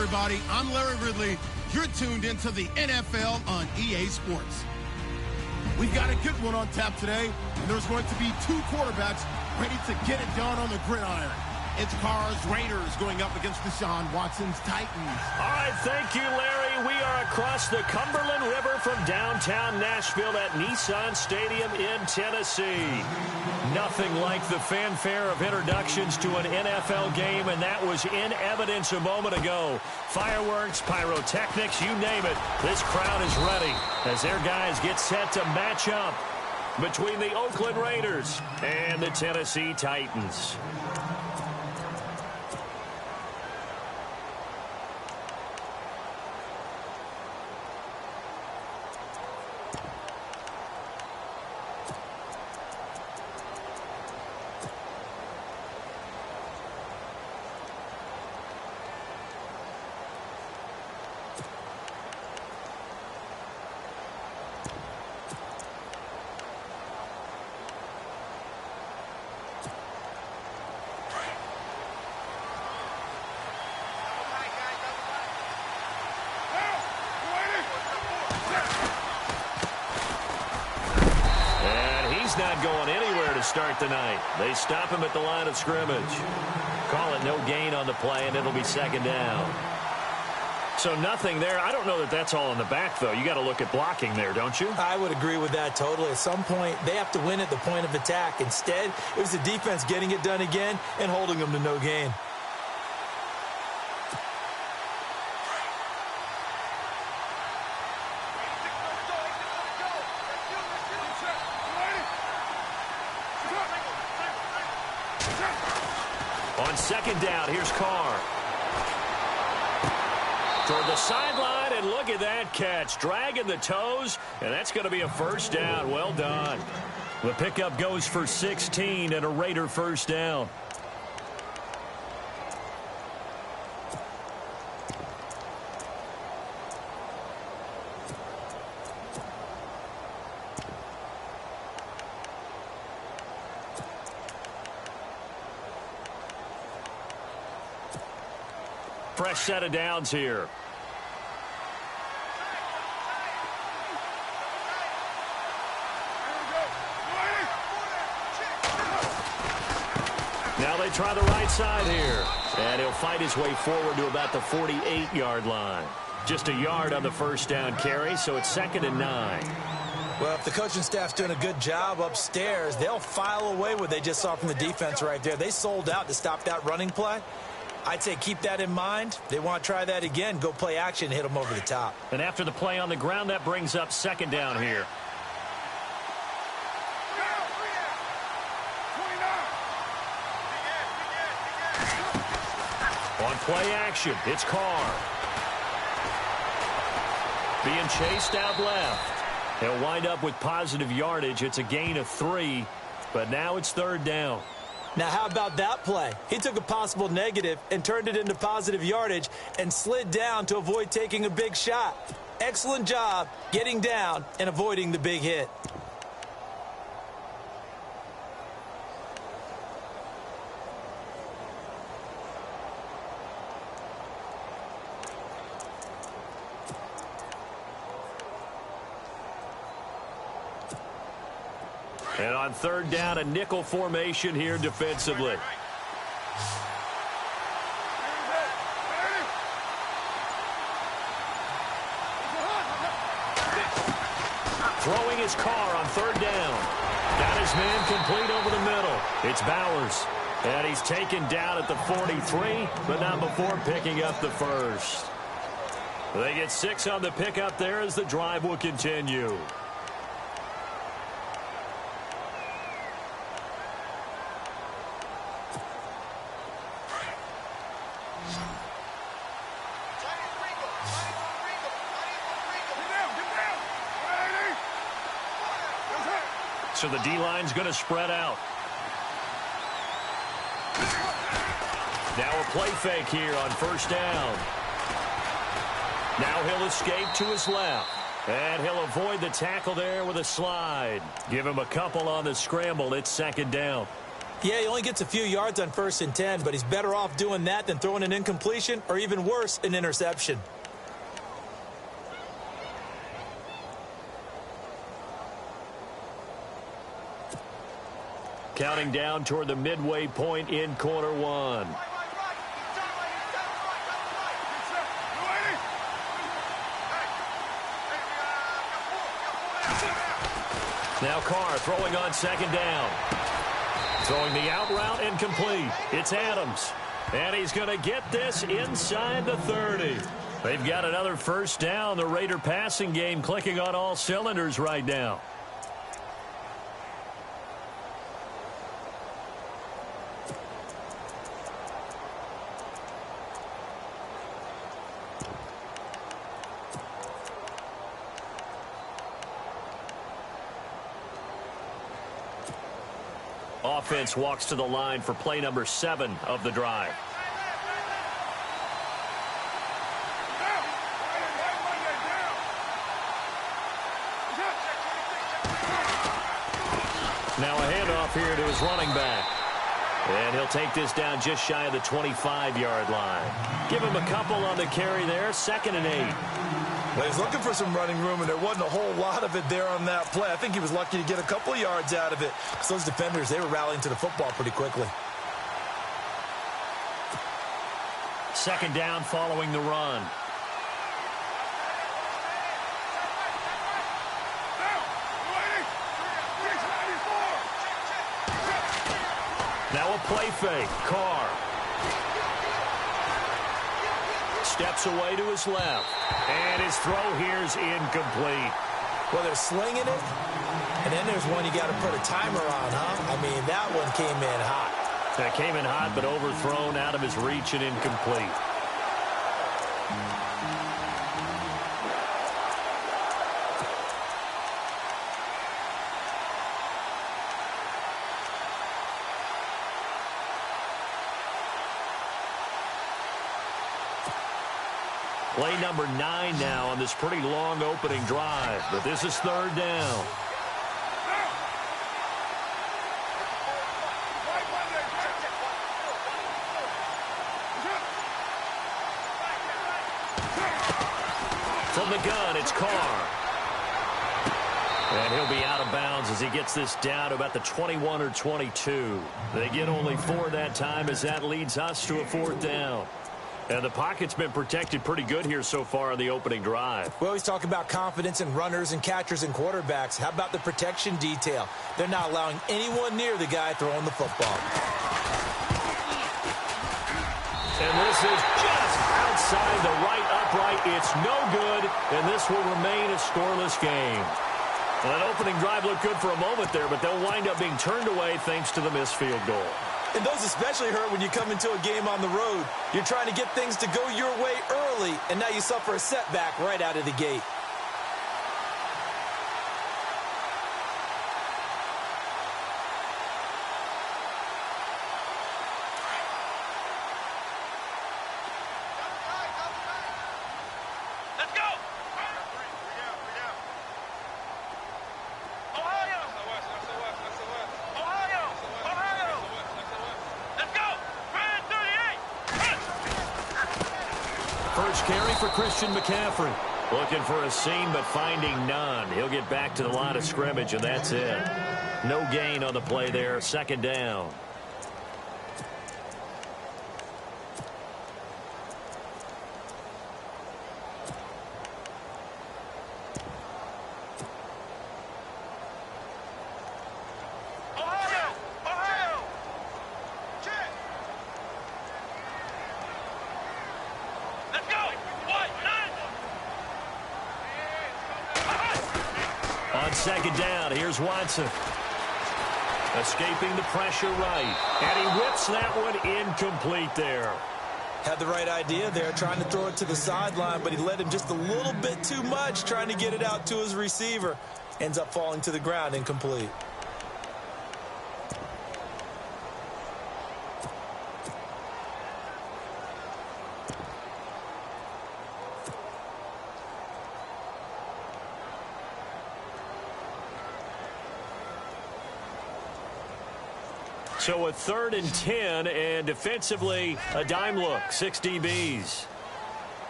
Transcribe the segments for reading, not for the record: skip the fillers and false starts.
everybody. I'm Larry Ridley. You're tuned into the NFL on EA Sports. We've got a good one on tap today, and there's going to be two quarterbacks ready to get it done on the gridiron. It's Carr's Raiders going up against Deshaun Watson's Titans. All right, thank you, Larry. We are across the Cumberland River from downtown Nashville at Nissan Stadium in Tennessee. Nothing like the fanfare of introductions to an NFL game, and that was in evidence a moment ago. Fireworks, pyrotechnics, you name it. This crowd is ready as their guys get set to match up between the Oakland Raiders and the Tennessee Titans. Not going anywhere to start the night. They stop him at the line of scrimmage. Call it no gain on the play, and it'll be second down. So nothing there. I don't know that that's all in the back, though. You got to look at blocking there, don't you? I would agree with that totally. At some point, they have to win at the point of attack. Instead, it was the defense getting it done again and holding them to no gain. On second down, here's Carr. Toward the sideline, and look at that catch. Dragging the toes, and that's going to be a first down. Well done. The pickup goes for 16 and a Raider first down. Fresh set of downs here. Now they try the right side here. And he'll fight his way forward to about the 48-yard line. Just a yard on the first down carry, so it's 2nd and 9. Well, if the coaching staff's doing a good job upstairs, they'll file away what they just saw from the defense right there. They sold out to stop that running play. I'd say keep that in mind. They want to try that again. Go play action, hit them over the top. And after the play on the ground, that brings up second down here. On play action, it's Carr. Being chased out left. He'll wind up with positive yardage. It's a gain of 3, but now it's 3rd down. Now, how about that play? He took a possible negative and turned it into positive yardage and slid down to avoid taking a big shot. Excellent job getting down and avoiding the big hit. And on 3rd down, a nickel formation here defensively. Throwing his Carr on 3rd down. Got his man complete over the middle. It's Bowers. And he's taken down at the 43, but not before picking up the first. They get 6 on the pickup there as the drive will continue. So the D-line's going to spread out. Now a play fake here on 1st down. Now he'll escape to his left. And he'll avoid the tackle there with a slide. Give him a couple on the scramble. It's 2nd down. Yeah, he only gets a few yards on 1st and 10, but he's better off doing that than throwing an incompletion or even worse, an interception. Counting down toward the midway point in quarter one. Now Carr throwing on 2nd down. Throwing the out route incomplete. It's Adams. And he's going to get this inside the 30. They've got another 1st down. The Raider passing game clicking on all cylinders right now. Offense walks to the line for play number 7 of the drive. Now a handoff here to his running back. And he'll take this down just shy of the 25-yard line. Give him a couple on the carry there, 2nd and 8. Well, he's looking for some running room, and there wasn't a whole lot of it there on that play. I think he was lucky to get a couple of yards out of it. Because those defenders, they were rallying to the football pretty quickly. 2nd down following the run. Now a play fake. Carr steps away to his left. And his throw here's incomplete. Well, they're slinging it. And then there's one you got to put a timer on, huh? I mean, that one came in hot. That came in hot, but overthrown, out of his reach and incomplete. Play number 9 now on this pretty long opening drive, but this is 3rd down. From the gun, it's Carr. And he'll be out of bounds as he gets this down to about the 21 or 22. They get only 4 that time as that leads us to a 4th down. And the pocket's been protected pretty good here so far on the opening drive. We always talk about confidence in runners and catchers and quarterbacks. How about the protection detail? They're not allowing anyone near the guy throwing the football. And this is just outside the right upright. It's no good, and this will remain a scoreless game. Well, that opening drive looked good for a moment there, but they'll wind up being turned away thanks to the missed field goal. And those especially hurt when you come into a game on the road. You're trying to get things to go your way early, and now you suffer a setback right out of the gate. First carry for Christian McCaffrey. Looking for a seam, but finding none. He'll get back to the line of scrimmage, and that's it. No gain on the play there. 2nd down. On 2nd down, here's Watson. Escaping the pressure right. And he whips that one incomplete there. Had the right idea there, trying to throw it to the sideline, but he led him just a little bit too much, trying to get it out to his receiver. Ends up falling to the ground incomplete. So a 3rd and 10, and defensively, a dime look, 6 DBs.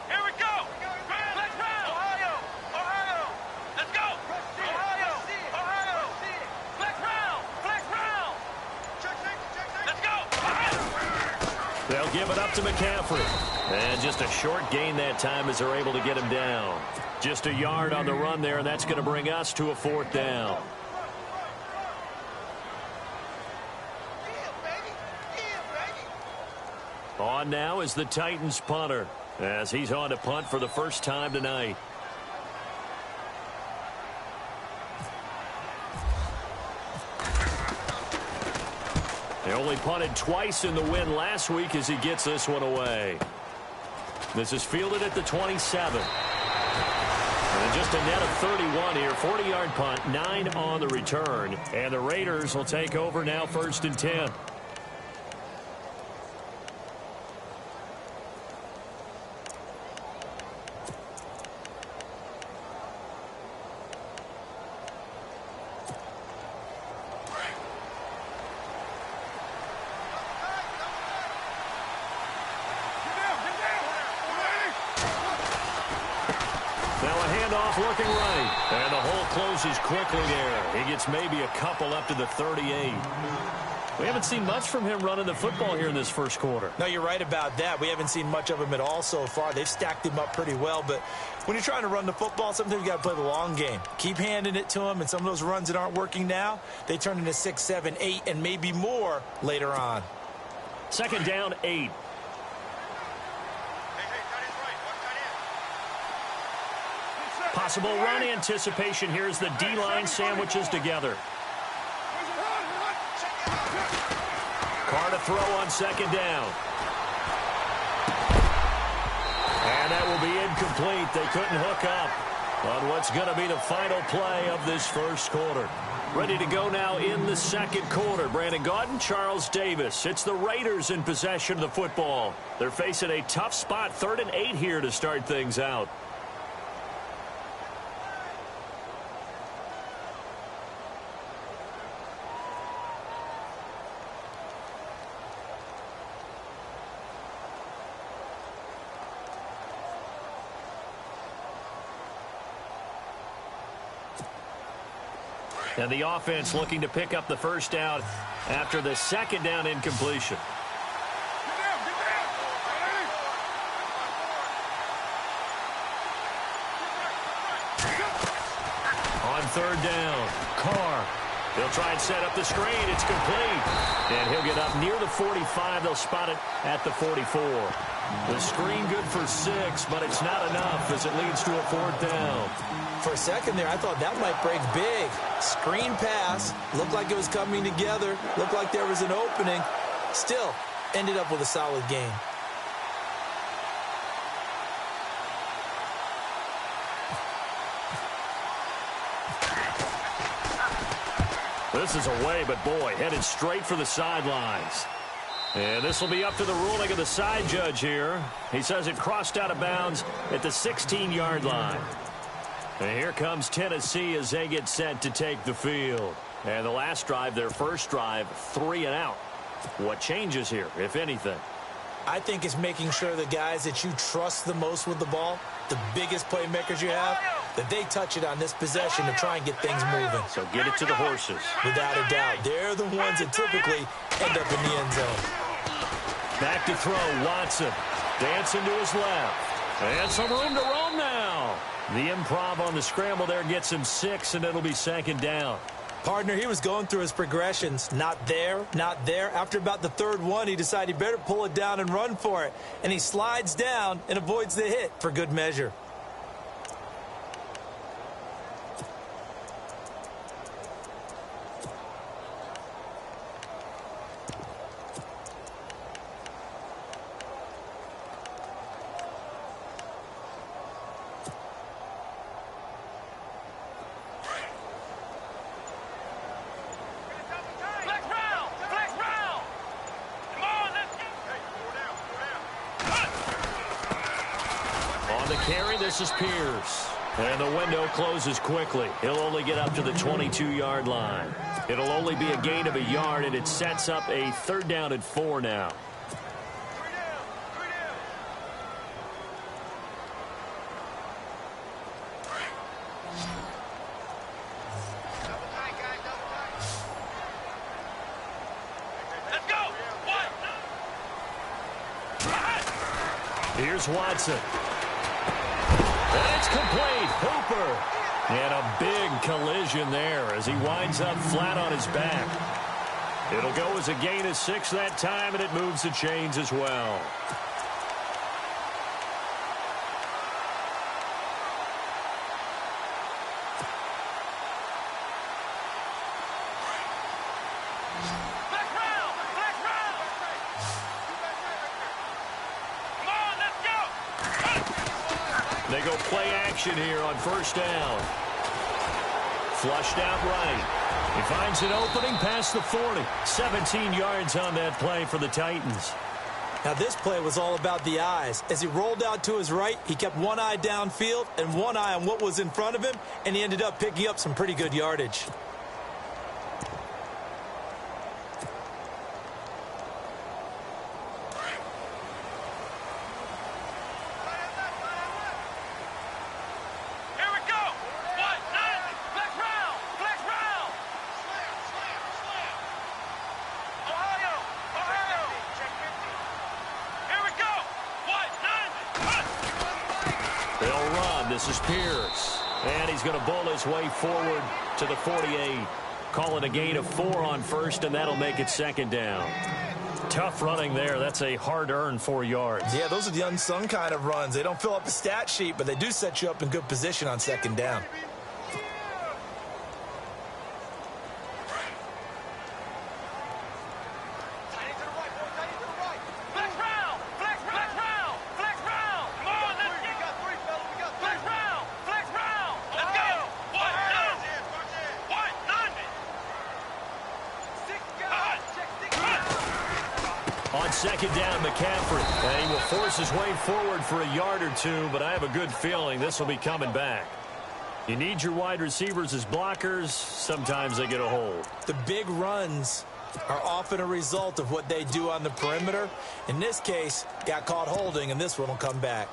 Here we go. Flex round. Ohio. Ohio. Let's go. Ohio. Ohio. Flex round. Flex round. Let's go. They'll give it up to McCaffrey. And just a short gain that time as they're able to get him down. Just a yard on the run there, and that's going to bring us to a 4th down. On now is the Titans punter, as he's on to punt for the first time tonight. They only punted twice in the win last week as he gets this one away. This is fielded at the 27. And just a net of 31 here. 40-yard punt, 9 on the return. And the Raiders will take over now, 1st and 10. Looking right, and the hole closes quickly there. He gets maybe a couple up to the 38. We haven't seen much from him running the football here in this first quarter. No, you're right about that. We haven't seen much of him at all so far. They've stacked him up pretty well, but when you're trying to run the football, sometimes you got to play the long game. Keep handing it to him, and some of those runs that aren't working now, they turn into 6, 7, 8, and maybe more later on. 2nd down, 8. Possible run anticipation. Here's the D-line sandwiches together. Carr to throw on 2nd down. And that will be incomplete. They couldn't hook up on what's going to be the final play of this first quarter. Ready to go now in the 2nd quarter. Brandon Gaudin, Charles Davis. It's the Raiders in possession of the football. They're facing a tough spot. 3rd and 8 here to start things out. And the offense looking to pick up the first down after the 2nd down incompletion. On 3rd down, Carr. He'll try and set up the screen. It's complete. And he'll get up near the 45. They'll spot it at the 44. The screen good for 6, but it's not enough as it leads to a 4th down. For a second there, I thought that might break big. Screen pass. Looked like it was coming together. Looked like there was an opening. Still, ended up with a solid game. This is away, but boy, headed straight for the sidelines. And this will be up to the ruling of the side judge here. He says it crossed out of bounds at the 16-yard line. And here comes Tennessee as they get set to take the field. And the last drive, their first drive, 3 and out. What changes here, if anything? I think it's making sure the guys that you trust the most with the ball, the biggest playmakers you have, that they touch it on this possession to try and get things moving. So get it to the horses. Without a doubt. They're the ones that typically end up in the end zone. Back to throw, Watson. Dancing to his left. And some room to roam now. The improv on the scramble there gets him 6, and it'll be 2nd down. Partner, he was going through his progressions. Not there, not there. After about the 3rd one, he decided he better pull it down and run for it. And he slides down and avoids the hit for good measure. This is Pierce. And the window closes quickly. He'll only get up to the 22-yard line. It'll only be a gain of a yard, and it sets up a 3rd down and 4 now. Here's Watson. And it's complete. Hooper. And a big collision there as he winds up flat on his back. It'll go as a gain of 6 that time, and it moves the chains as well. They go play action here on 1st down. Flushed out right. He finds an opening past the 40. 17 yards on that play for the Titans. Now this play was all about the eyes. As he rolled out to his right, he kept one eye downfield and one eye on what was in front of him, and he ended up picking up some pretty good yardage. This is Pierce. And he's going to bull his way forward to the 48. Call it a gain of 4 on 1st, and that'll make it 2nd down. Tough running there. That's a hard-earned 4 yards. Yeah, those are the unsung kind of runs. They don't fill up the stat sheet, but they do set you up in good position on 2nd down. On 2nd down, McCaffrey. And he will force his way forward for a yard or 2, but I have a good feeling this will be coming back. You need your wide receivers as blockers. Sometimes they get a hold. The big runs are often a result of what they do on the perimeter. In this case, got caught holding, and this one will come back.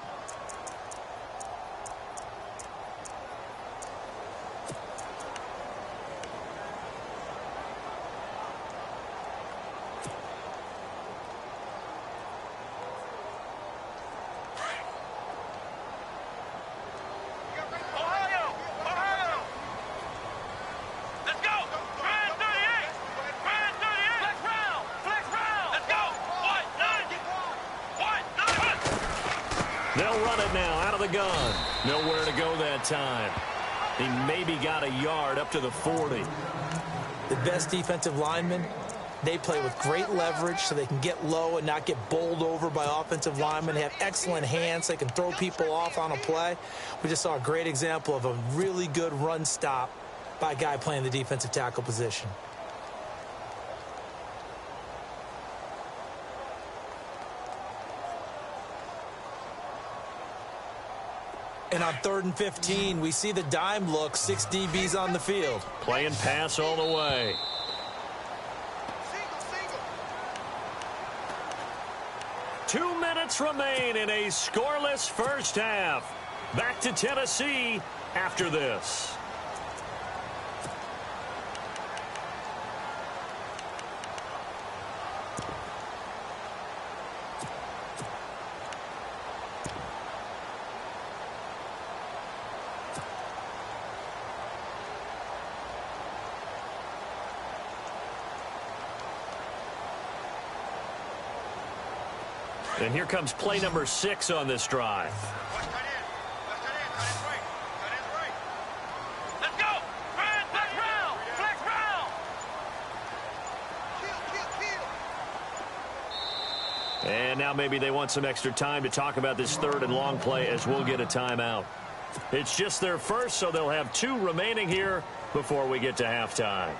They'll run it now out of the gun. Nowhere to go that time. He maybe got a yard up to the 40. The best defensive linemen, they play with great leverage so they can get low and not get bowled over by offensive linemen. They have excellent hands. They can throw people off on a play. We just saw a great example of a really good run stop by a guy playing the defensive tackle position. And on 3rd and 15, we see the dime look, 6 DBs on the field. Playing pass all the way. Single. 2 minutes remain in a scoreless 1st half. Back to Tennessee after this. And here comes play number 6 on this drive. Let's go! Flex round! Flex round! And now maybe they want some extra time to talk about this 3rd and long play as we'll get a timeout. It's just their first, so they'll have 2 remaining here before we get to halftime.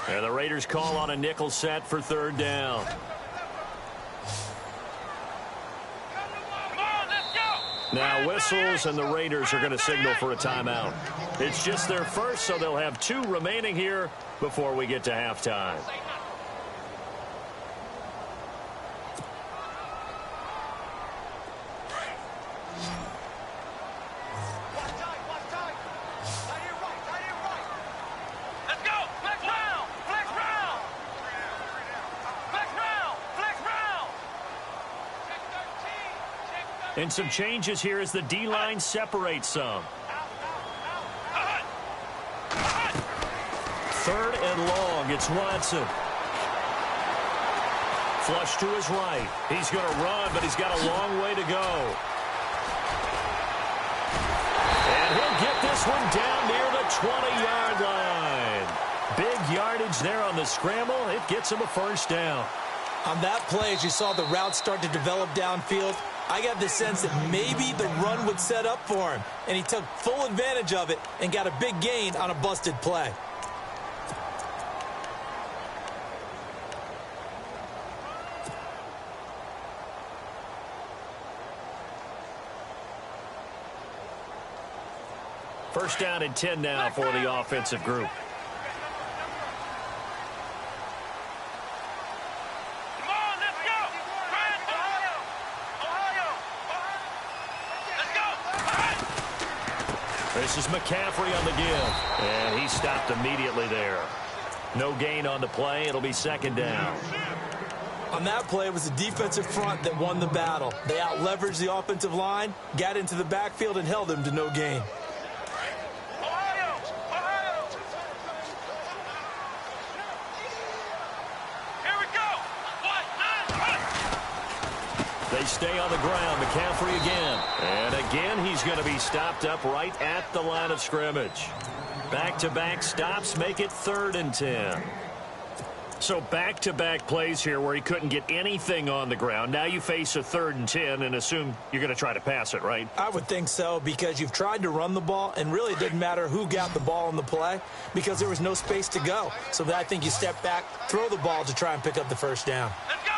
And the Raiders call on a nickel set for third down. Now whistles, and the Raiders are going to signal for a timeout. It's just their first, so they'll have 2 remaining here before we get to halftime. And some changes here as the D-line separates some. Third and long, it's Watson. Flush to his right. He's going to run, but he's got a long way to go. And he'll get this one down near the 20-yard line. Big yardage there on the scramble. It gets him a first down. On that play, as you saw the route start to develop downfield, I got the sense that maybe the run would set up for him, and he took full advantage of it and got a big gain on a busted play. First down and 10 now for the offensive group. This is McCaffrey on the give, and he stopped immediately there. No gain on the play. It'll be second down. On that play, it was the defensive front that won the battle. They out-leveraged the offensive line, got into the backfield, and held them to no gain. They stay on the ground. McCaffrey again. And again, he's going to be stopped up right at the line of scrimmage. Back-to-back stops make it 3rd and 10. So back-to-back plays here where he couldn't get anything on the ground. Now you face a 3rd and 10 and assume you're going to try to pass it, right? I would think so, because you've tried to run the ball, and really it didn't matter who got the ball in the play because there was no space to go. So I think you step back, throw the ball to try and pick up the first down. Let's go!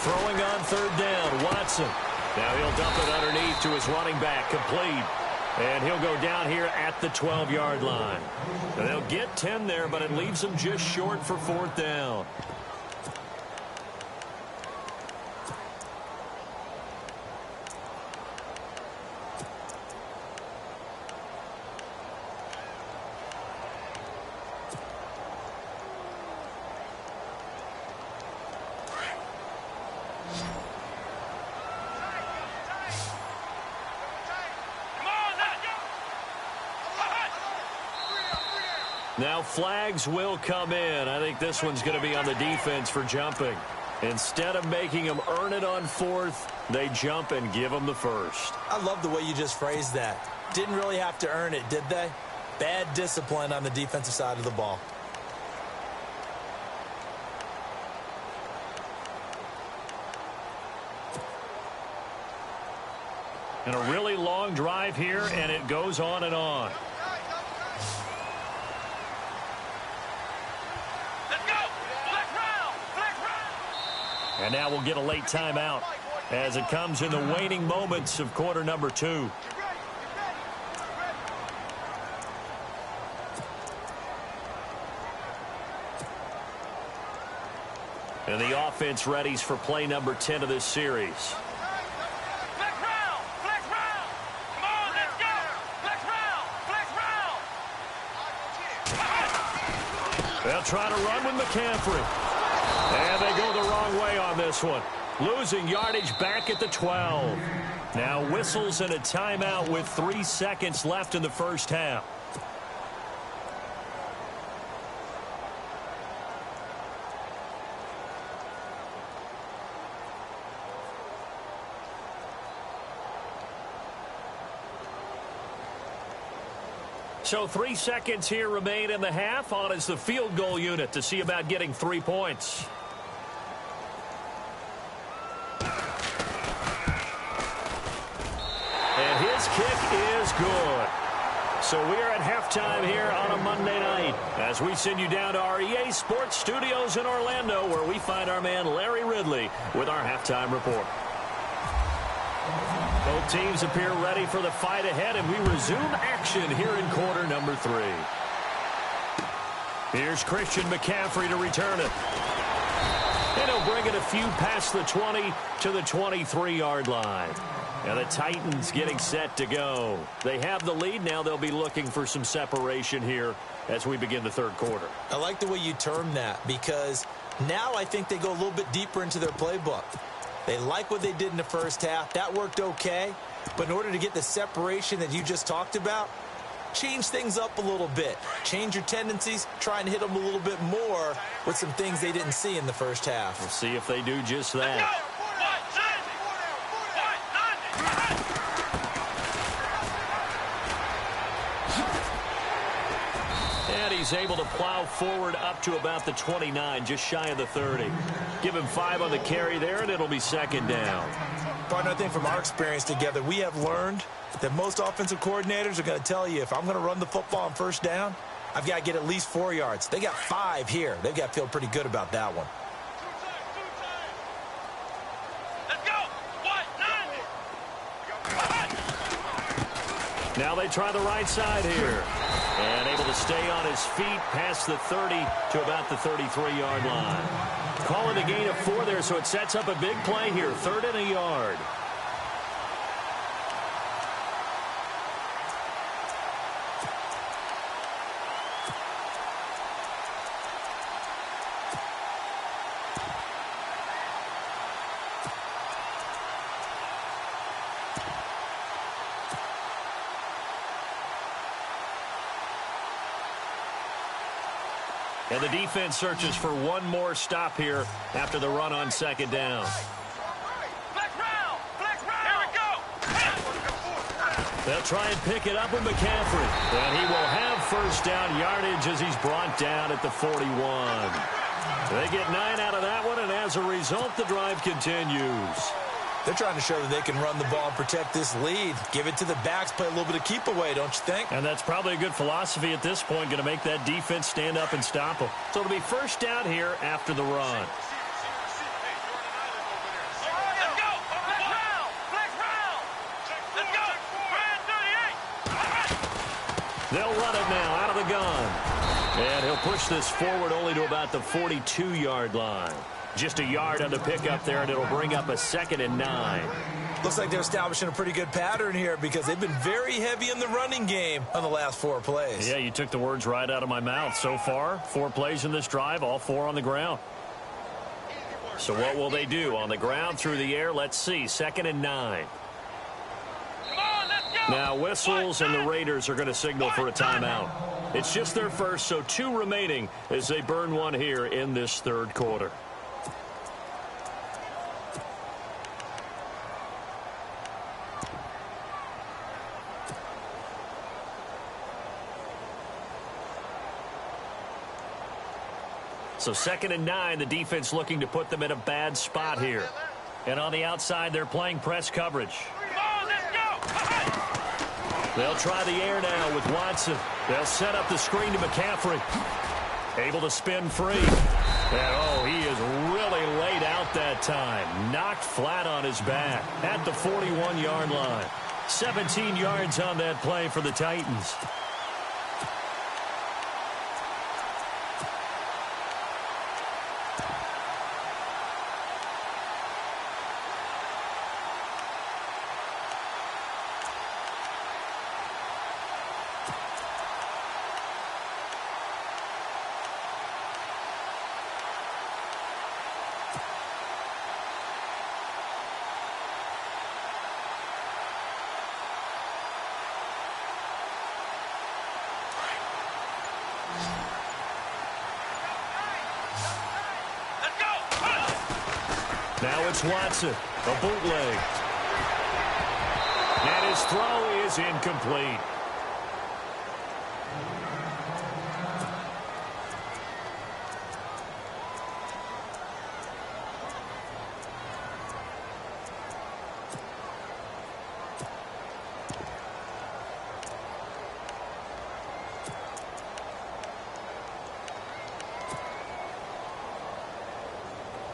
Throwing on third down, Watson. Now he'll dump it underneath to his running back, complete. And he'll go down here at the 12-yard line. And they'll get 10 there, but it leaves them just short for 4th down. Now flags will come in. I think this one's going to be on the defense for jumping. Instead of making them earn it on 4th, they jump and give them the first. I love the way you just phrased that. Didn't really have to earn it, did they? Bad discipline on the defensive side of the ball. And a really long drive here, and it goes on and on. And now we'll get a late timeout as it comes in the waning moments of quarter number 2. And the offense readies for play number 10 of this series. They'll try to run with McCaffrey. And they go the wrong way on this one. Losing yardage back at the 12. Now whistles and a timeout with 3 seconds left in the first half. So 3 seconds here remain in the half. On is the field goal unit to see about getting 3 points. his kick is good. So we are at halftime here on a Monday night as we send you down to our EA Sports Studios in Orlando, where we find our man Larry Ridley with our halftime report. Both teams appear ready for the fight ahead, and we resume action here in quarter number 3. Here's Christian McCaffrey to return it. And he'll bring it a few past the 20 to the 23-yard line. And the Titans getting set to go. They have the lead. Now they'll be looking for some separation here as we begin the third quarter. I like the way you term that, because now I think they go a little bit deeper into their playbook. They like what they did in the first half. That worked okay. But in order to get the separation that you just talked about, change things up a little bit. Change your tendencies. Try and hit them a little bit more with some things they didn't see in the first half. We'll see if they do just that. And he's able to plow forward up to about the 29, just shy of the 30. Give him 5 on the carry there, and it'll be second down. Partner, I think from our experience together, we have learned that most offensive coordinators are going to tell you, if I'm going to run the football on first down, I've got to get at least 4 yards. They got 5 here. They've got to feel pretty good about that one. Now they try the right side here. And able to stay on his feet past the 30 to about the 33-yard line. Call it a gain of 4 there, so it sets up a big play here. 3rd and a yard. And the defense searches for one more stop here after the run on second down. Flex round! Flex round! Here we go! They'll try and pick it up with McCaffrey. And he will have first down yardage as he's brought down at the 41. They get 9 out of that one, and as a result, the drive continues. They're trying to show that they can run the ball and protect this lead. Give it to the backs, play a little bit of keep away, don't you think? And that's probably a good philosophy at this point, going to make that defense stand up and stop them. So it'll be first down here after the run. Let's go! Flex round! Flex round! Let's go! Brand 38! They'll run it now out of the gun. And he'll push this forward only to about the 42-yard line. Just a yard on the pickup there, and it'll bring up a 2nd and 9. Looks like they're establishing a pretty good pattern here, because they've been very heavy in the running game on the last 4 plays. Yeah, you took the words right out of my mouth. So far, 4 plays in this drive, all 4 on the ground. So what will they do? On the ground, through the air, let's see. 2nd and 9. Come on, let's go! Now whistles, and the Raiders are going to signal for a timeout. It's just their first, so 2 remaining as they burn one here in this third quarter. So 2nd and 9, the defense looking to put them in a bad spot here. And on the outside, they're playing press coverage. Come on, let's go! They'll try the air now with Watson. They'll set up the screen to McCaffrey. Able to spin free. And, oh, he is really laid out that time. Knocked flat on his back at the 41-yard line. 17 yards on that play for the Titans. Now it's Watson, a bootleg. And his throw is incomplete.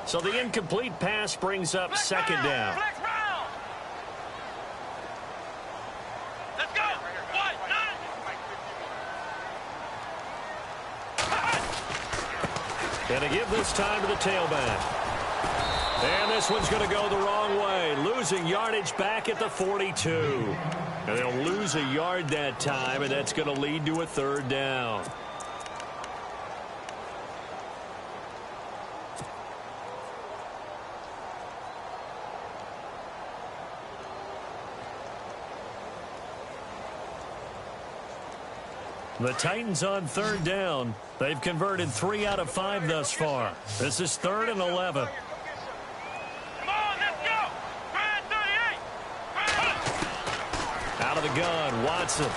So the incomplete pass brings up second down. Flex round. Let's go. One, nine. Going to give this time to the tailback. And this one's going to go the wrong way. Losing yardage back at the 42. And they'll lose a yard that time, and that's going to lead to a third down. The Titans on third down. They've converted 3 out of 5 thus far. This is 3rd and 11. Come on, let's go. Brand 38. Out of the gun, Watson.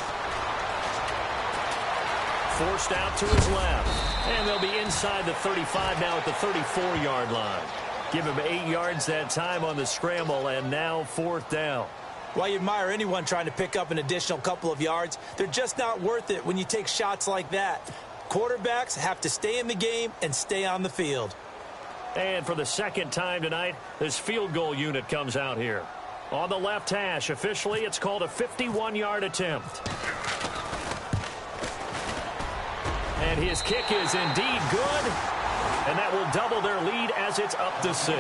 Forced out to his left. And they'll be inside the 35 now at the 34-yard line. Give him 8 yards that time on the scramble, and now 4th down. While you admire anyone trying to pick up an additional couple of yards, they're just not worth it when you take shots like that. Quarterbacks have to stay in the game and stay on the field. And for the second time tonight, this field goal unit comes out here. On the left hash, officially, it's called a 51-yard attempt. And his kick is indeed good, and that will double their lead as it's up to 6.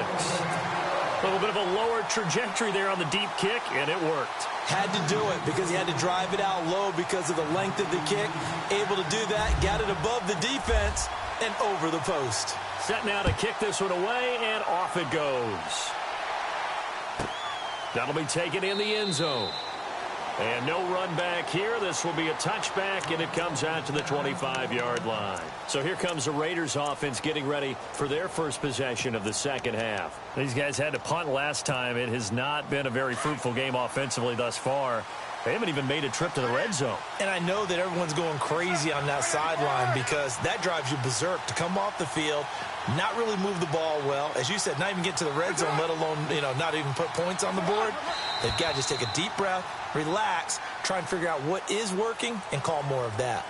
A little bit of a lower trajectory there on the deep kick, and it worked. Had to do it because he had to drive it out low because of the length of the kick. Able to do that, got it above the defense and over the post. Set now to kick this one away, and off it goes. That'll be taken in the end zone. And no run back here. This will be a touchback, and it comes out to the 25-yard line. So here comes the Raiders offense getting ready for their first possession of the second half. These guys had to punt last time. It has not been a very fruitful game offensively thus far. They haven't even made a trip to the red zone. And I know that everyone's going crazy on that sideline because that drives you berserk to come off the field, not really move the ball well. As you said, not even get to the red zone, let alone, not even put points on the board. They've got to just take a deep breath, relax, try and figure out what is working and call more of that.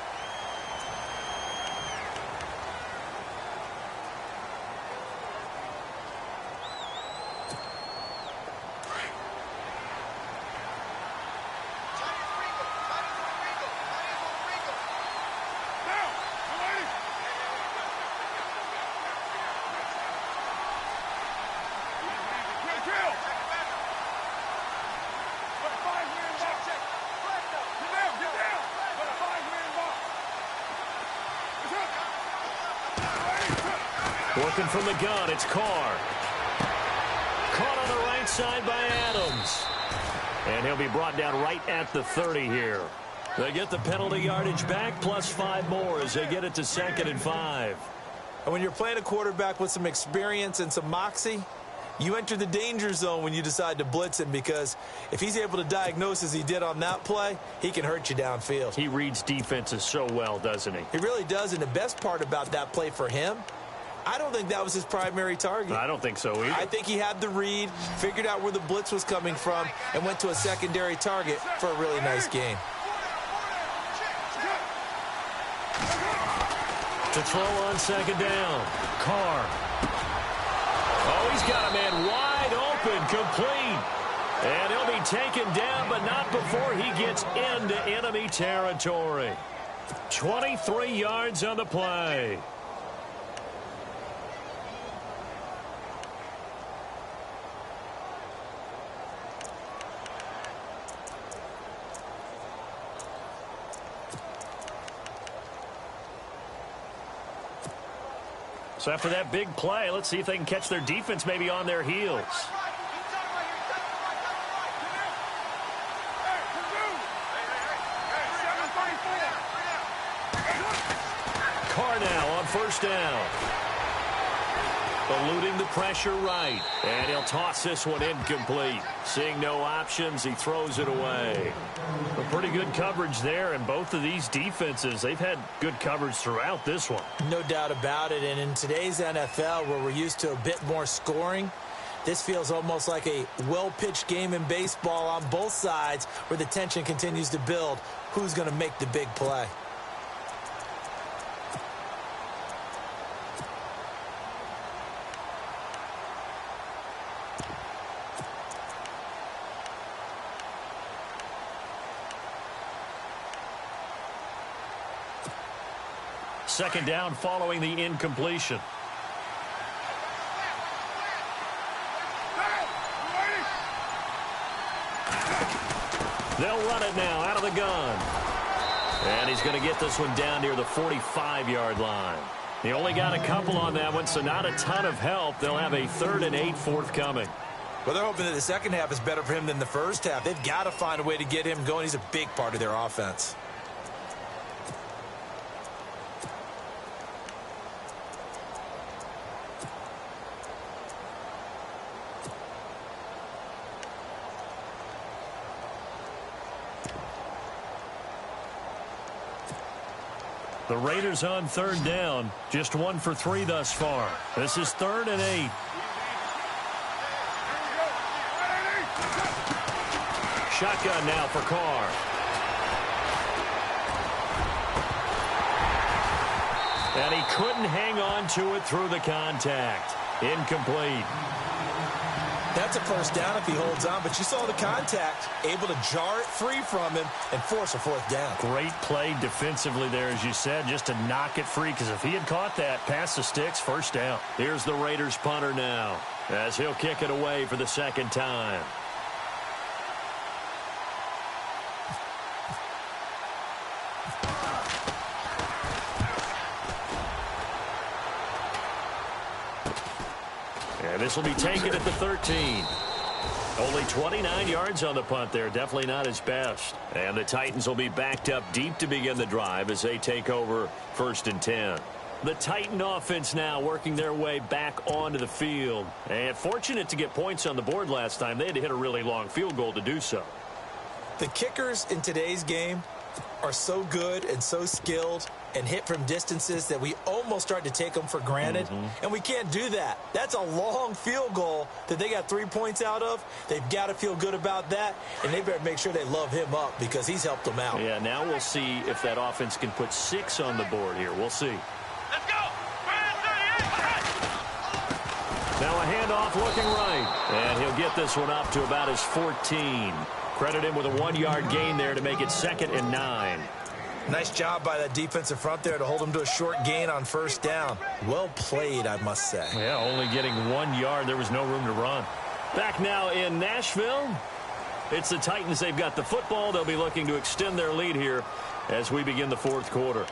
Working from the gun, it's Carr. Caught on the right side by Adams. And he'll be brought down right at the 30 here. They get the penalty yardage back, plus 5 more as they get it to 2nd and 5. And when you're playing a quarterback with some experience and some moxie, you enter the danger zone when you decide to blitz him, because if he's able to diagnose as he did on that play, he can hurt you downfield. He reads defenses so well, doesn't he? He really does, and the best part about that play for him, I don't think that was his primary target. I don't think so either. I think he had the read, figured out where the blitz was coming from, and went to a secondary target for a really nice game. To throw on 2nd down, Carr. Oh, he's got a man wide open, complete. And he'll be taken down, but not before he gets into enemy territory. 23 yards on the play. So after that big play, let's see if they can catch their defense maybe on their heels. Carr now on 1st down. Eluding the pressure right. And he'll toss this one incomplete. Seeing no options, he throws it away. A pretty good coverage there, and both of these defenses, they've had good coverage throughout this one. No doubt about it, and in today's NFL, where we're used to a bit more scoring, this feels almost like a well-pitched game in baseball on both sides, where the tension continues to build. Who's going to make the big play? second down following the incompletion. They'll run it now out of the gun. And he's going to get this one down near the 45-yard line. He only got a couple on that one, so not a ton of help. They'll have a 3rd and 8 forthcoming. Well, they're hoping that the second half is better for him than the first half. They've got to find a way to get him going. He's a big part of their offense. The Raiders on 3rd down. Just 1 for 3 thus far. This is 3rd and 8. Shotgun now for Carr. And he couldn't hang on to it through the contact. Incomplete. That's a first down if he holds on, but you saw the contact, able to jar it free from him and force a 4th down. Great play defensively there, as you said, just to knock it free, because if he had caught that, past the sticks, first down. Here's the Raiders punter now, as he'll kick it away for the second time. And this will be taken at the 13. Only 29 yards on the punt there. Definitely not his best. And the Titans will be backed up deep to begin the drive as they take over 1st and 10. The Titan offense now working their way back onto the field. And fortunate to get points on the board last time. They had to hit a really long field goal to do so. The kickers in today's game are so good and so skilled and hit from distances that we almost start to take them for granted. And we can't do that. That's a long field goal that they got 3 points out of. They've got to feel good about that, and they better make sure they love him up because he's helped them out. Yeah, now we'll see if that offense can put 6 on the board here. We'll see. Let's go. Now a handoff looking right. And he'll get this one up to about his 14. Credit him with a 1-yard gain there to make it 2nd and 9. Nice job by that defensive front there to hold him to a short gain on 1st down. Well played, I must say. Yeah, only getting 1 yard. There was no room to run. Back now in Nashville. It's the Titans. They've got the football. They'll be looking to extend their lead here as we begin the 4th quarter.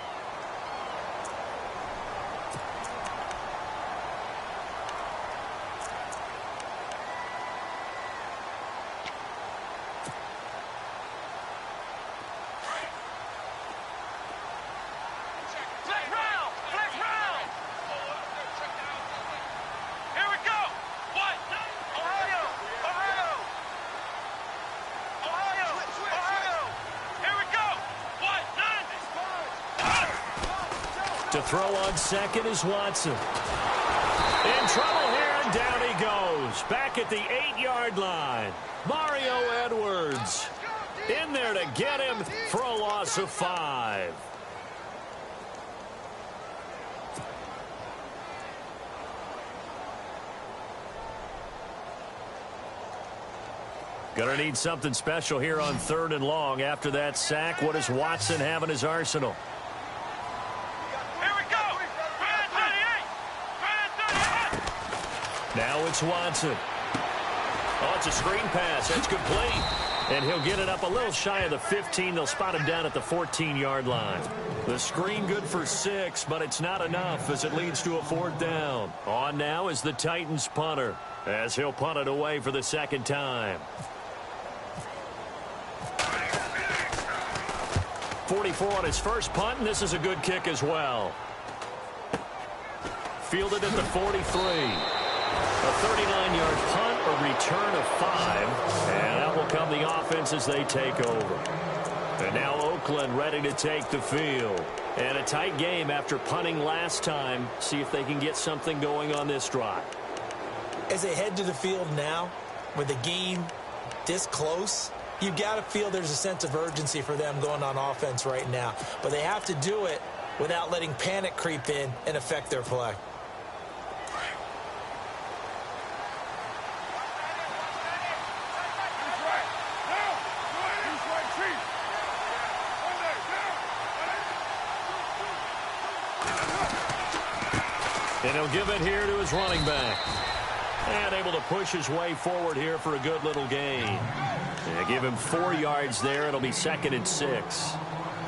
To throw on 2nd is Watson. In trouble here, and down he goes. Back at the 8-yard line. Mario Edwards in there to get him for a loss of 5. Gonna need something special here on 3rd and long. After that sack, what does Watson have in his arsenal? Now it's Watson. Oh, it's a screen pass. That's complete. And he'll get it up a little shy of the 15. They'll spot him down at the 14-yard line. The screen good for 6, but it's not enough as it leads to a 4th down. On now is the Titans punter as he'll punt it away for the 2nd time. 44 on his first punt, and this is a good kick as well. Fielded at the 43. A 39-yard punt, a return of 5, and that will come the offense as they take over. And now Oakland ready to take the field. And a tight game after punting last time. See if they can get something going on this drive. As they head to the field now, with the game this close, you've got to feel there's a sense of urgency for them going on offense right now. But they have to do it without letting panic creep in and affect their play. And he'll give it here to his running back. And able to push his way forward here for a good little gain. Yeah, give him 4 yards there. It'll be 2nd and 6.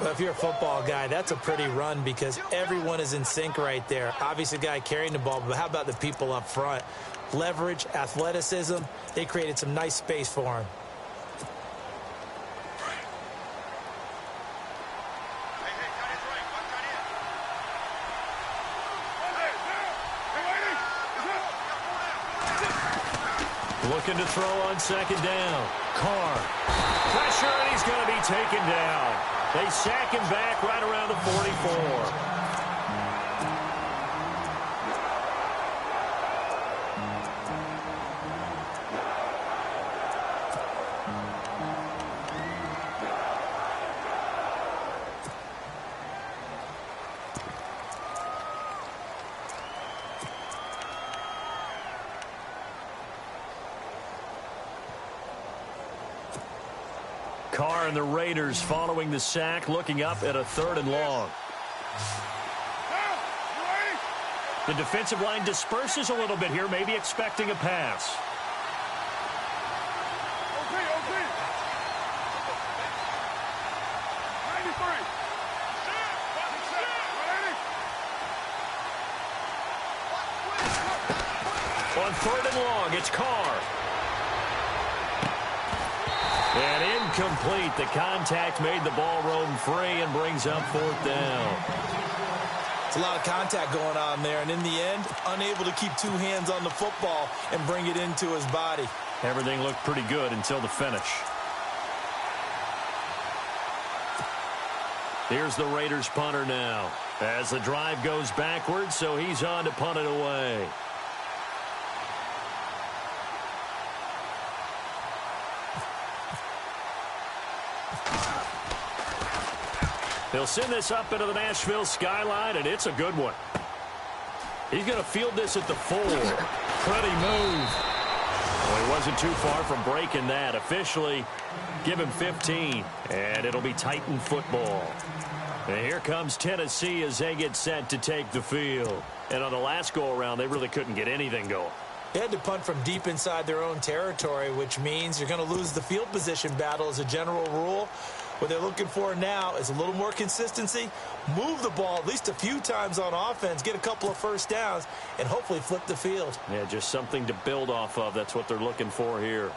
Well, if you're a football guy, that's a pretty run because everyone is in sync right there. Obviously, the guy carrying the ball, but how about the people up front? Leverage, athleticism, they created some nice space for him. Looking to throw on 2nd down. Carr. Pressure, and he's going to be taken down. They sack him back right around the 44. Carr and the Raiders following the sack, looking up at a 3rd and long. The defensive line disperses a little bit here, maybe expecting a pass. On 3rd and long, it's Carr. And incomplete. The contact made the ball roam free and brings up 4th down. It's a lot of contact going on there, and in the end, unable to keep 2 hands on the football and bring it into his body. Everything looked pretty good until the finish. Here's the Raiders punter now. As the drive goes backwards, so he's on to punt it away. He'll send this up into the Nashville skyline, and it's a good one. He's going to field this at the 4. Pretty move. Well, he wasn't too far from breaking that. Officially, give him 15, and it'll be Titan football. And here comes Tennessee as they get set to take the field. And on the last go-around, they really couldn't get anything going. They had to punt from deep inside their own territory, which means you're going to lose the field position battle as a general rule. What they're looking for now is a little more consistency, move the ball at least a few times on offense, get a couple of first downs, and hopefully flip the field. Yeah, just something to build off of. That's what they're looking for here.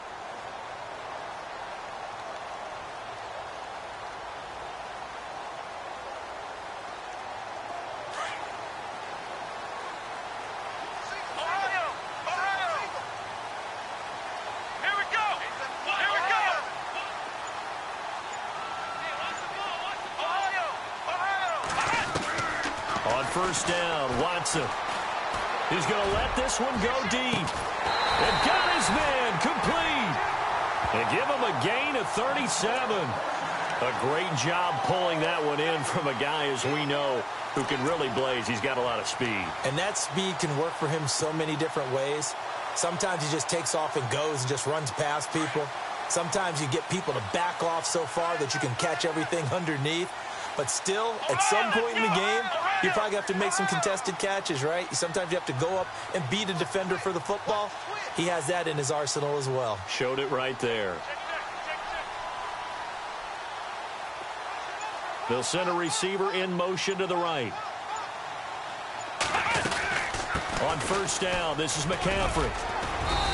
First down, Watson. He's going to let this one go deep. And got his man complete. And give him a gain of 37. A great job pulling that one in from a guy, as we know, who can really blaze. He's got a lot of speed. And that speed can work for him so many different ways. Sometimes he just takes off and goes and just runs past people. Sometimes you get people to back off so far that you can catch everything underneath. But still, at some point in the game, you probably have to make some contested catches, right? Sometimes you have to go up and beat a defender for the football. He has that in his arsenal as well. Showed it right there. They'll send a receiver in motion to the right. On first down, this is McCaffrey.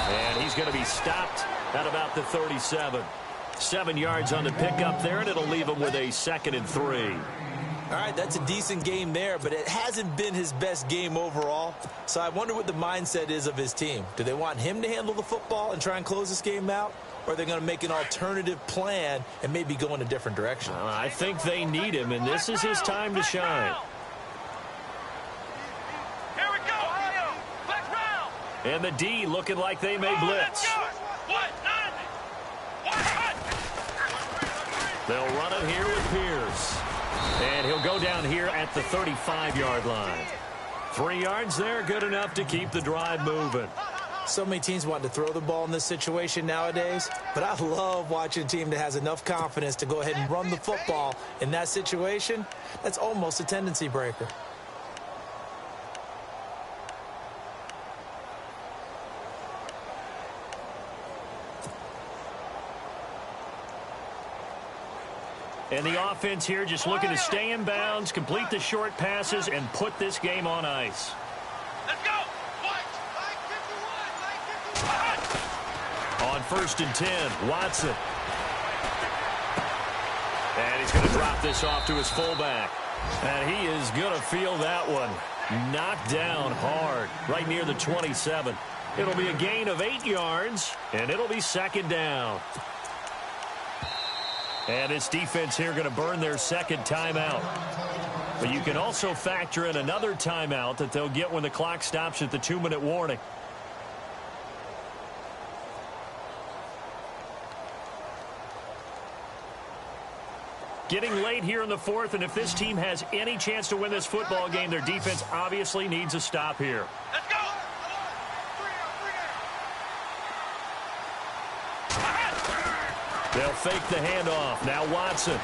And he's going to be stopped at about the 37. 7 yards on the pickup there, and it'll leave him with a 2nd and 3. All right, that's a decent game there, but it hasn't been his best game overall. So I wonder what the mindset is of his team. Do they want him to handle the football and try and close this game out? Or are they going to make an alternative plan and maybe go in a different direction? I think they need him, and this is his time to shine. Here we go. Let's round. And the D looking like they may blitz. They'll run it here with Pierce. And he'll go down here at the 35-yard line. 3 yards there, good enough to keep the drive moving. So many teams want to throw the ball in this situation nowadays, but I love watching a team that has enough confidence to go ahead and run the football in that situation. That's almost a tendency breaker. And the offense here just looking to stay in bounds, complete the short passes, and put this game on ice. Let's go. On 1st and 10, Watson. And he's going to drop this off to his fullback. And he is going to feel that one. Knocked down hard, right near the 27. It'll be a gain of 8 yards, and it'll be 2nd down. And this defense here going to burn their 2nd timeout. But you can also factor in another timeout that they'll get when the clock stops at the 2-minute warning. Getting late here in the 4th, and if this team has any chance to win this football game, their defense obviously needs a stop here. Let's go. They'll fake the handoff. Now Watson.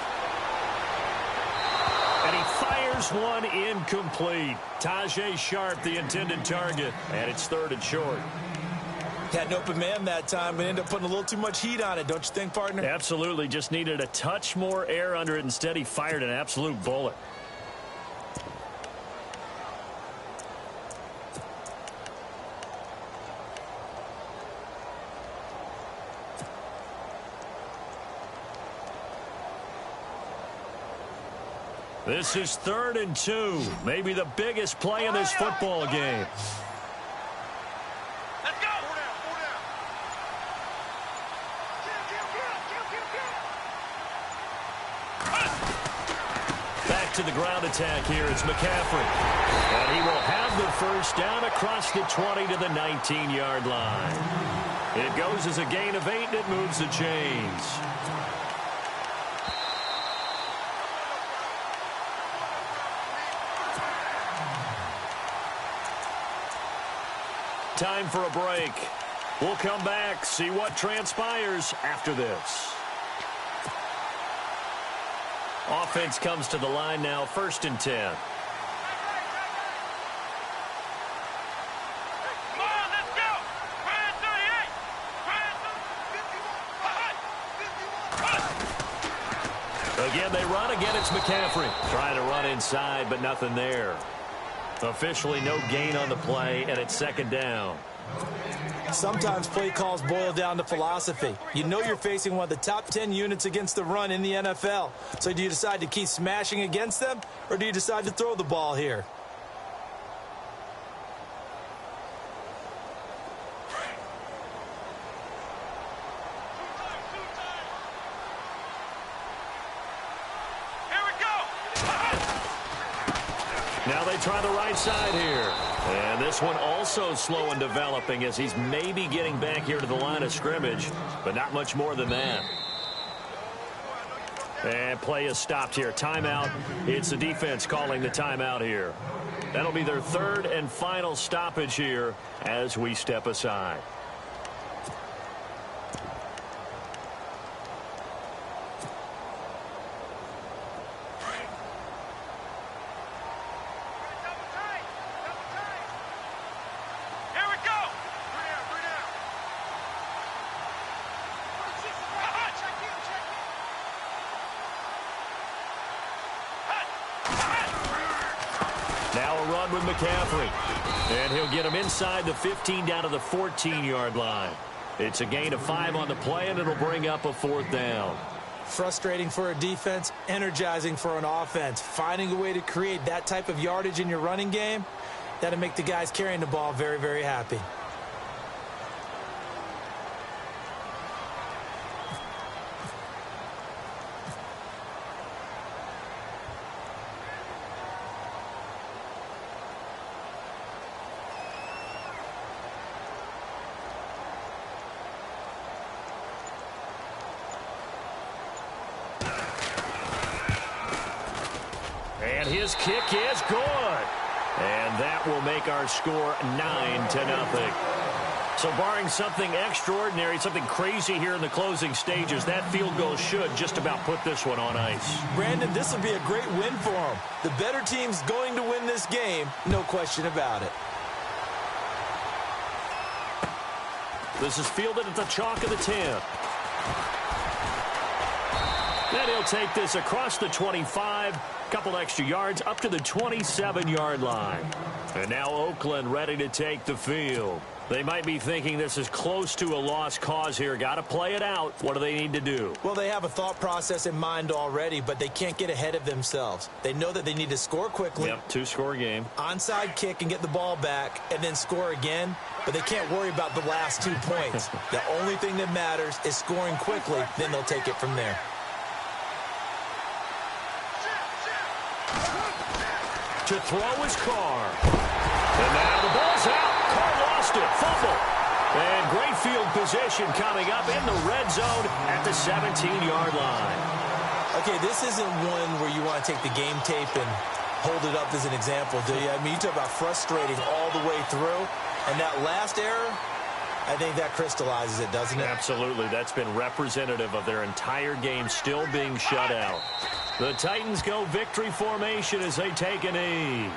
And he fires one incomplete. Tajay Sharp, the intended target. And it's 3rd and short. Had an open man that time, but ended up putting a little too much heat on it, don't you think, partner? Absolutely. Just needed a touch more air under it. Instead, he fired an absolute bullet. This is 3rd and 2. Maybe the biggest play in this football game. Let's go. Back to the ground attack here. It's McCaffrey. And he will have the 1st down across the 20 to the 19-yard line. It goes as a gain of 8, and it moves the chains. Time for a break. We'll come back, see what transpires after this. Offense comes to the line now, 1st and 10. Come on, let's go. Brand 38. Brand 51. Again, they run. Again, it's McCaffrey. Trying to run inside, but nothing there. Officially no gain on the play, and it's 2nd down. Sometimes play calls boil down to philosophy. You know you're facing one of the top 10 units against the run in the NFL. So do you decide to keep smashing against them, or do you decide to throw the ball here? Now they try the right side here. And this one also slow in developing as he's maybe getting back here to the line of scrimmage, but not much more than that. And play is stopped here. Timeout. It's the defense calling the timeout here. That'll be their 3rd and final stoppage here as we step aside. Now a run with McCaffrey. And he'll get him inside the 15 down to the 14-yard line. It's a gain of 5 on the play, and it'll bring up a 4th down. Frustrating for a defense, energizing for an offense. Finding a way to create that type of yardage in your running game, that'll make the guys carrying the ball very, very happy. And his kick is good. And that will make our score 9-0. So barring something extraordinary, something crazy here in the closing stages, that field goal should just about put this one on ice. Brandon, this will be a great win for them. The better team's going to win this game, no question about it. This is fielded at the chalk of the 10. And he'll take this across the 25, couple extra yards up to the 27-yard line. And now Oakland ready to take the field. They might be thinking this is close to a lost cause here. Got to play it out. What do they need to do? Well, they have a thought process in mind already, but they can't get ahead of themselves. They know that they need to score quickly. Yep, two-score game. Onside kick and get the ball back and then score again, but they can't worry about the last 2 points. The only thing that matters is scoring quickly, then they'll take it from there. To throw is Carr. And now the ball's out. Carr lost it. Fumble. And great field position coming up in the red zone at the 17-yard line. Okay, this isn't one where you want to take the game tape and hold it up as an example, do you? I mean, you talk about frustrating all the way through. And that last error, I think that crystallizes it, doesn't it? Absolutely. That's been representative of their entire game still being shut out. The Titans go victory formation as they take a knee.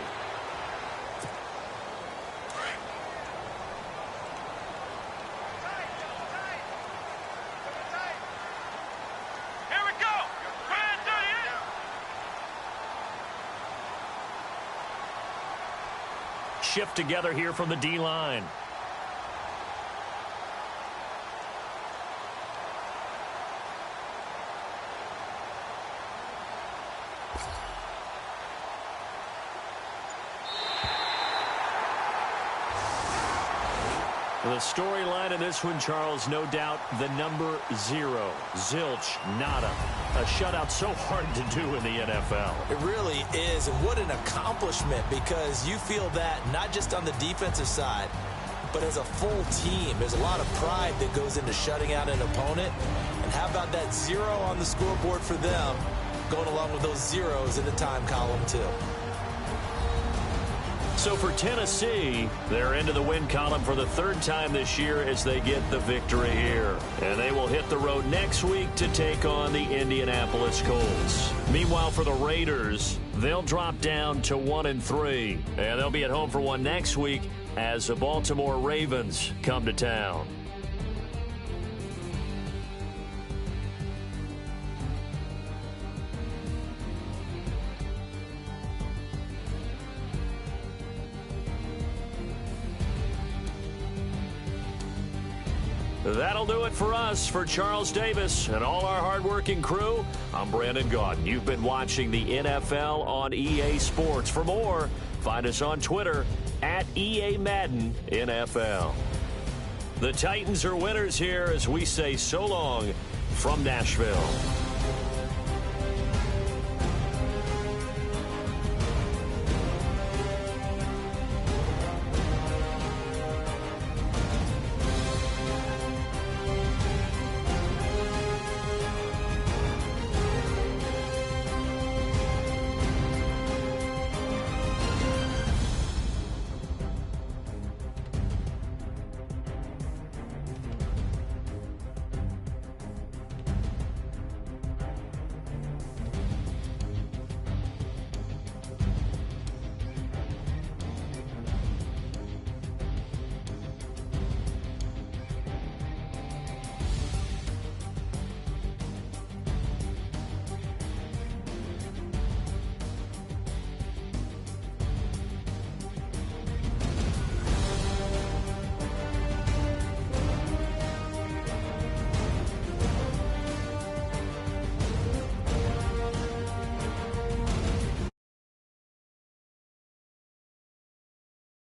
Here we go. Grand dirty. Shift together here from the D-line. The storyline in this one, Charles, no doubt the number 0. Zilch, nada. A shutout so hard to do in the NFL. It really is, and what an accomplishment, because you feel that not just on the defensive side, but as a full team. There's a lot of pride that goes into shutting out an opponent. And how about that 0 on the scoreboard for them, going along with those zeros in the time column, too. So for Tennessee, they're into the win column for the 3rd time this year as they get the victory here. And they will hit the road next week to take on the Indianapolis Colts. Meanwhile, for the Raiders, they'll drop down to 1-3. And they'll be at home for one next week as the Baltimore Ravens come to town. That'll do it for us. For Charles Davis and all our hardworking crew, I'm Brandon Gaudin. You've been watching the NFL on EA Sports. For more, find us on Twitter at EA Madden NFL. The Titans are winners here as we say so long from Nashville.